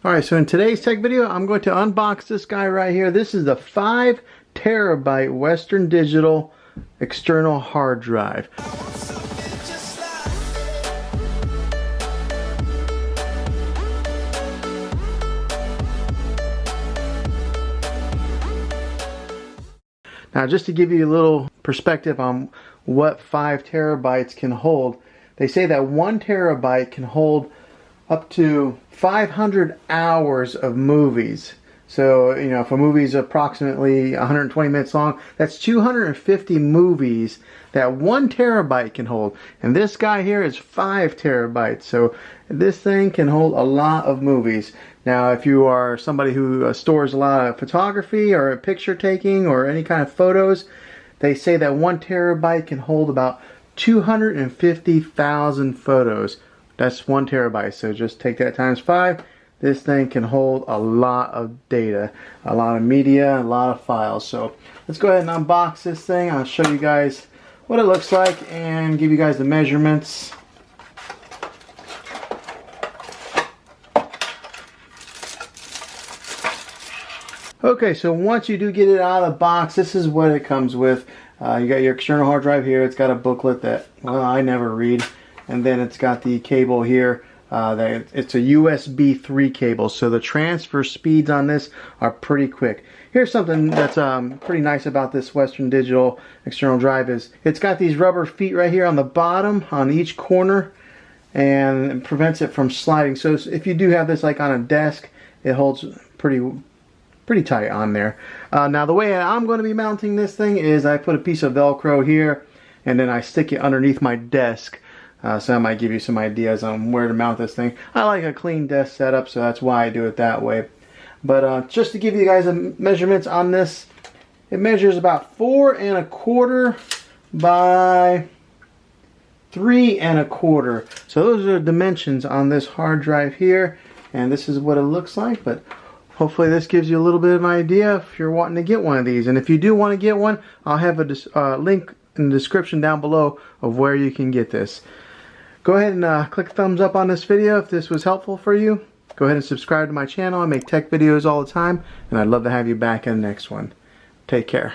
Alright, so in today's tech video, I'm going to unbox this guy right here. This is the 5 terabyte Western Digital external hard drive. Now, just to give you a little perspective on what 5 terabytes can hold, they say that 1 terabyte can hold up to 500 hours of movies. So, you know, if a movie is approximately 120 minutes long, that's 250 movies that 1 terabyte can hold. And this guy here is 5 terabytes. So this thing can hold a lot of movies. Now, if you are somebody who stores a lot of photography or picture taking or any kind of photos, they say that 1 terabyte can hold about 250,000 photos. That's 1 terabyte, so just take that times 5. This thing can hold a lot of data, a lot of media, a lot of files. So let's go ahead and unbox this thing. I'll show you guys what it looks like and give you guys the measurements. Okay, so once you do get it out of the box, this is what it comes with. You got your external hard drive here. It's got a booklet that, well, I never read. And then it's got the cable here. It's a USB 3 cable, so the transfer speeds on this are pretty quick. Here's something that's pretty nice about this Western Digital external drive is it's got these rubber feet right here on the bottom on each corner, and it prevents it from sliding. So if you do have this like on a desk, it holds pretty tight on there. Now the way I'm going to be mounting this thing is I put a piece of Velcro here, and then I stick it underneath my desk. So that might give you some ideas on where to mount this thing. I like a clean desk setup, so that's why I do it that way. But just to give you guys the measurements on this, it measures about 4 1/4 by 3 1/4. So those are the dimensions on this hard drive here, and this is what it looks like. But hopefully this gives you a little bit of an idea if you're wanting to get one of these. And if you do want to get one, I'll have a link in the description down below of where you can get this. Go ahead and click thumbs up on this video if this was helpful for you. Go ahead and subscribe to my channel. I make tech videos all the time, and I'd love to have you back in the next one. Take care.